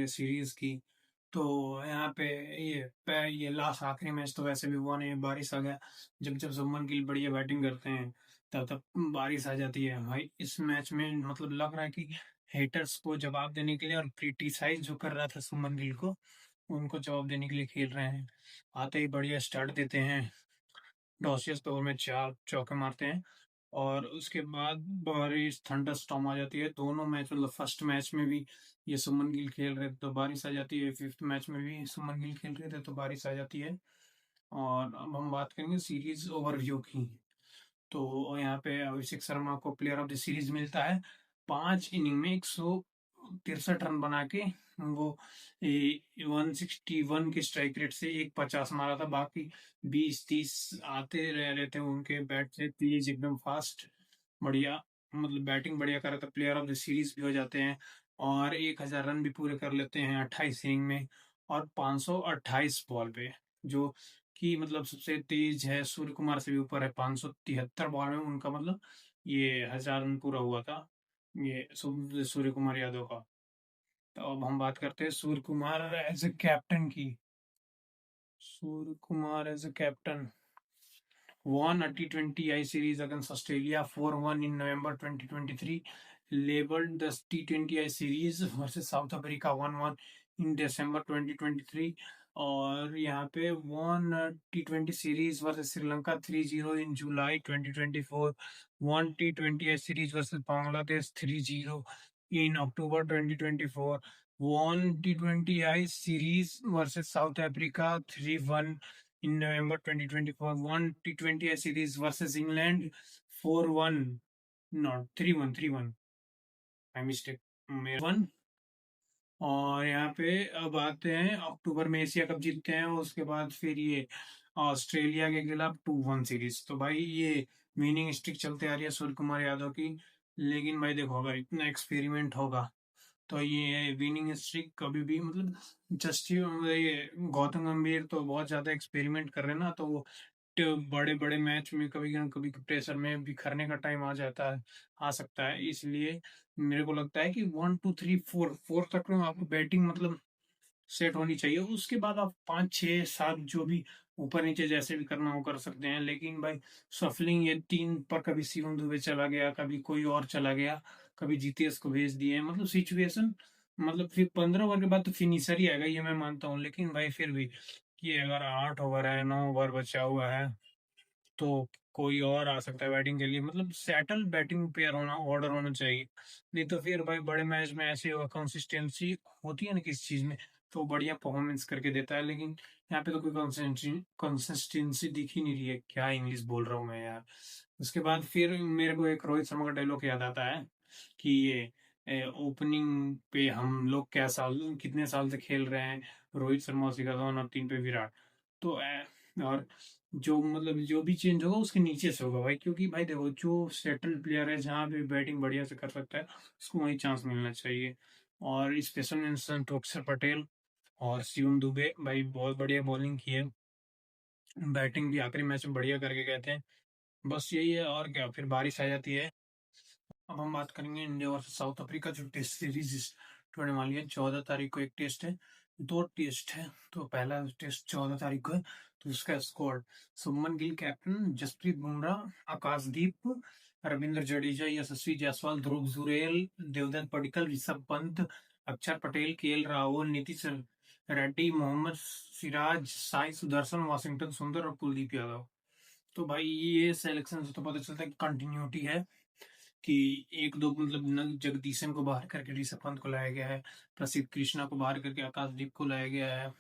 है सीरीज की। तो यहाँ पे ये लास्ट आखिरी मैच तो वैसे भी हुआ नहीं, बारिश आ गया। जब जब शुभमन गिल बढ़िया बैटिंग करते हैं तब तब बारिश आ जाती है भाई। इस मैच में मतलब लग रहा है कि हेटर्स को जवाब देने के लिए और क्रिटिसाइज जो कर रहा था शुभमन गिल को, उनको जवाब देने के लिए खेल रहे हैं। आते ही बढ़िया स्टार्ट देते हैं, डॉसियस तो ओवर में 4 चौके मारते हैं। और उसके बाद बारिश थंडर स्टॉर्म आ जाती है। दोनों मैच मतलब फर्स्ट मैच में भी ये शुभमन गिल खेल रहे थे तो बारिश आ जाती है, फिफ्थ मैच में भी शुभमन गिल खेल रहे थे तो बारिश आ जाती है। और अब हम बात करेंगे सीरीज ओवरव्यू की। तो यहाँ पे अभिषेक शर्मा को प्लेयर ऑफ द सीरीज मिलता है। 5 इनिंग में 163 रन बना के वो 161 के स्ट्राइक रेट से 150 मारा था। बाकी 20-30 आते रह रहे थे उनके बैट से तेज, एकदम फास्ट, बढ़िया, मतलब बैटिंग बढ़िया कर रहा था। प्लेयर ऑफ द सीरीज भी हो जाते हैं और 1000 रन भी पूरे कर लेते हैं 28 इनिंग में और 528 बॉल पे, जो कि मतलब सबसे तेज है। सूर्य कुमार से भी ऊपर है, 573 बॉल में उनका मतलब ये 1000 रन पूरा हुआ था, ये सूर्य कुमार यादव का। तो अब हम बात करते हैं Suryakumar as a captain की। Suryakumar as a captain won a T20I series against Australia 4-1 in November 2023, labeled the T20I series versus South Africa 1-1 in December 2023, और यहाँ पे won T20 series versus Sri Lanka 3-0 in July 2024, won T20I series versus Bangladesh 3-0 in October 2024, won T20I series versus South Africa 3-1 in November 2024, won T20I series versus England 4-1, not 3-1, 3-1, my mistake, 1। और यहाँ पे अब आते हैं अक्टूबर में Asia cup जीतते हैं, उसके बाद फिर ये ऑस्ट्रेलिया के खिलाफ 2-1 सीरीज। तो भाई ये विनिंग स्ट्रिक चलते आ रही है सूर्य कुमार यादव की। लेकिन भाई देखो, अगर इतना एक्सपेरिमेंट होगा तो ये विनिंग स्ट्रिक कभी भी मतलब जस्ट ये गौतम गंभीर तो बहुत ज्यादा एक्सपेरिमेंट कर रहे हैं ना, तो वो बड़े बड़े मैच में कभी ना कभी प्रेशर में बिखरने का टाइम आ जाता है, आ सकता है। इसलिए मेरे को लगता है कि 1 2 3 4 तक में आपको बैटिंग मतलब सेट होनी चाहिए। उसके बाद आप 5 6 7 जो भी ऊपर नीचे जैसे भी करना हो कर सकते हैं। लेकिन भाई सफलिंग ये 3 पर कभी शिवम दुबे चला गया, कभी कोई और चला गया, कभी जीतेश को भेज दिए, मतलब सिचुएशन, मतलब फिर 15 ओवर के बाद तो फिनिशर ही आएगा, ये मैं मानता हूँ। लेकिन भाई फिर भी कि अगर 8 ओवर है, 9 ओवर बचा हुआ है, तो कोई और आ सकता है बैटिंग के लिए। मतलब सेटल बैटिंग पेयर होना, ऑर्डर होना चाहिए। नहीं तो फिर भाई बड़े मैच में ऐसे होगा, कंसिस्टेंसी होती है ना किसी चीज में, तो बढ़िया परफॉर्मेंस करके देता है। लेकिन यहाँ पे तो कोई कंसिस्टेंसी दिख ही नहीं रही है। क्या इंग्लिश बोल रहा हूँ मैं यार। उसके बाद फिर मेरे को एक रोहित शर्मा का डायलॉग याद आता है कि ये ओपनिंग पे हम लोग क्या साल कितने साल से खेल रहे हैं, रोहित शर्मा, शिखर धवन और 3 पे विराट। तो और जो मतलब जो भी चेंज होगा उसके नीचे से होगा भाई। क्योंकि भाई देखो, जो सेटल प्लेयर है जहाँ पे बैटिंग बढ़िया से कर सकता है उसको वही चांस मिलना चाहिए। और स्पेशल मेंशन तो अक्षर पटेल और शिवम दुबे, भाई बहुत बढ़िया बॉलिंग की है, बैटिंग भी आखिरी मैच में बढ़िया करके गए थे। बस यही है, और क्या, फिर बारिश आ जाती है। अब हम बात करेंगे इंडिया वर्सेस साउथ अफ्रीका, जो टेस्ट सीरीज होने वाली है। 14 तारीख को एक टेस्ट है, 2 टेस्ट है। तो पहला टेस्ट 14 तारीख को है। तो उसका स्क्वाड: शुभमन गिल कैप्टन, जसप्रीत बुमराह, आकाशदीप, रविंद्र जडेजा, यशस्वी जायसवाल, ध्रुव जुरैल, देवदत्त पडिक्कल, ऋषभ पंत, अक्षर पटेल, केएल राहुल, नीतीश रेड्डी, मोहम्मद सिराज, साई सुदर्शन, वाशिंगटन सुंदर और कुलदीप यादव। तो भाई ये सिलेक्शन से तो पता चलता है कि कंटिन्यूटी है, कि एक दो मतलब जगदीशन को बाहर करके ऋषभ पंत को लाया गया है, प्रसिद्ध कृष्णा को बाहर करके आकाशदीप को लाया गया है।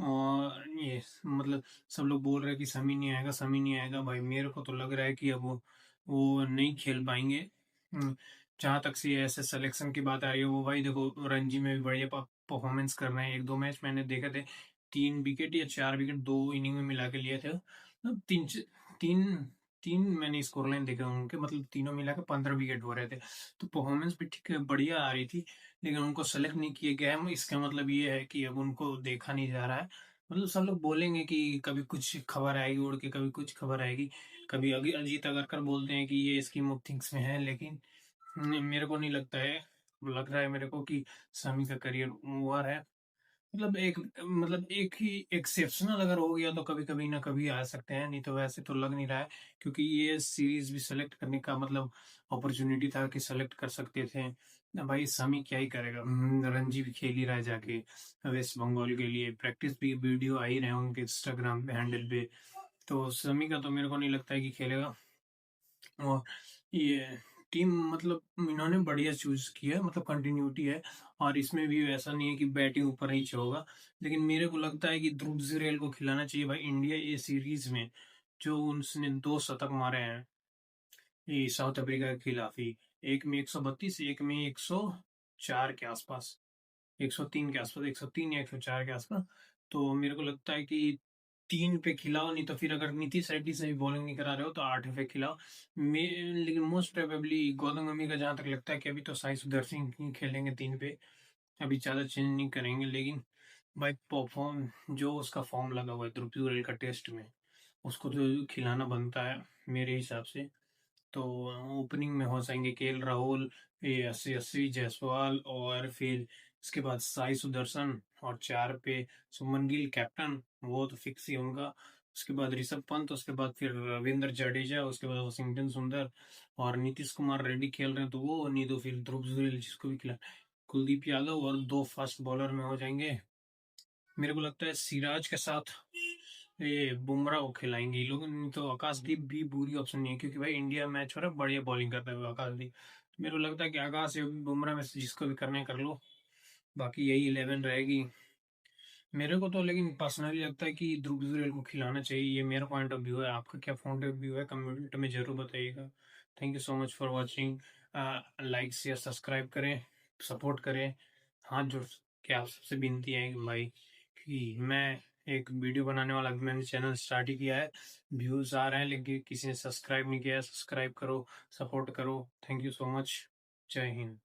और ये मतलब सब लोग बोल रहे हैं कि समी नहीं आएगा, समी नहीं आएगा। भाई मेरे को तो लग रहा है कि अब वो नहीं खेल पाएंगे। जहाँ तक से ऐसे सिलेक्शन की बात आ रही है, वो भाई देखो रणजी में भी बढ़िया परफॉर्मेंस कर रहे हैं। 1 2 मैच मैंने देखे थे, 3 विकेट या 4 विकेट 2 इनिंग में मिला के लिए थे। मतलब तीन तीन मैंने स्कोर लाइन देखे उनके, मतलब तीनों मिला के 15 विकेट हो रहे थे। तो परफॉर्मेंस भी ठीक है, बढ़िया आ रही थी। लेकिन उनको सेलेक्ट नहीं किया गया है, इसका मतलब ये है कि अब उनको देखा नहीं जा रहा है। मतलब सब लोग बोलेंगे कि कभी कुछ खबर आएगी उड़ के, कभी कुछ खबर आएगी, कभी अजीत अगरकर बोलते हैं कि ये स्कीम ऑफ थिंग्स में है। लेकिन मेरे को नहीं लगता है लग रहा है मेरे को कि शमी का करियर ओवर है। मतलब एक ही एक्सेप्शनल अगर हो गया तो कभी-कभी ना कभी आ सकते हैं, नहीं तो वैसे तो लग नहीं रहा है, क्योंकि ये सीरीज़ भी सेलेक्ट करने का मतलब अपॉर्च्युनिटी था कि सेलेक्ट कर सकते थे। ना भाई शमी क्या ही करेगा? रणजी भी खेल ही रहा है जाके वेस्ट बंगाल के लिए, प्रैक्टिस भी वीडियो आ ही रहे हैं उनके इंस्टाग्राम पे हैंडल पे। तो शमी का तो मेरे को नहीं लगता है कि खेलेगा। और ये टीम मतलब इन्होंने बढ़िया चूज़ किया है, मतलब कंटिन्यूटी है, और इसमें भी ऐसा नहीं है कि बैटिंग ऊपर-नीचे होगा। लेकिन मेरे को लगता है कि ध्रुव जुरैल को खिलाना चाहिए भाई, इंडिया ये सीरीज़ में जो उसने 2 शतक मारे हैं, ये साउथ अफ्रीका के खिलाफ ही। एक में 132, एक में 104 के आसपास, 103 के आसपास, 103 या 104 के आसपास। तो मेरे को लगता है कि 3 पे खिलाओ, नहीं तो फिर अगर नीतीश रेड्डी से भी बॉलिंग नहीं करा रहे हो तो 8 पे खिलाओ। लेकिन मोस्ट प्रोबेबली गौतम गंभीर का जहाँ तक लगता है कि अभी तो साई सुदर्शन ही खेलेंगे 3 पे। अभी ज़्यादा चेंज नहीं करेंगे, लेकिन भाई परफॉर्म जो उसका फॉर्म लगा हुआ है ध्रुव जुरैल का टेस्ट में, उसको तो खिलाना बनता है मेरे हिसाब से। तो ओपनिंग में हो जाएंगे केएल राहुल, ये यशस्वी जायसवाल, और फिर इसके बाद साई सुदर्शन, और 4 पे सुमन गिल कैप्टन, वो तो फिक्स ही है उनका। उसके बाद ऋषभ पंत, उसके बाद फिर रविंद्र जडेजा, उसके बाद वॉशिंगटन सुंदर और नीतीश कुमार रेड्डी खेल रहे हैं तो वो, नहीं तो फिर ध्रुव जुरैल जिसको भी खिला, कुलदीप यादव, और 2 फास्ट बॉलर में हो जाएंगे। मेरे को लगता है सिराज के साथ ये बुमराह को खिलाएंगे ये लोग, नहीं तो आकाशदीप भी बुरी ऑप्शन नहीं है, क्योंकि भाई इंडिया मैच हो रहा है, बढ़िया बॉलिंग करता है आकाशदीप। मेरे को लगता है कि आकाश या बुमराह में से जिसको भी करना है कर लो, बाकी यही 11 रहेगी। मेरे को तो लेकिन पर्सनली लगता है कि ध्रुव जुरैल को खिलाना चाहिए, ये मेरा पॉइंट ऑफ व्यू है। आपका क्या पॉइंट ऑफ व्यू है कमेंट में जरूर बताइएगा। Thank you so much for watching. Like share subscribe करें, सपोर्ट करें। हाथ जोड़ के आप सबसे विनती है कि भाई, कि मैं एक वीडियो बनाने वाला, मैंने चैनल स्टार्ट ही किया है, व्यूज आ रहे हैं लेकिन किसी ने सब्सक्राइब नहीं किया है, सब्सक्राइब करो, सपोर्ट करो। Thank you so much. जय हिंद।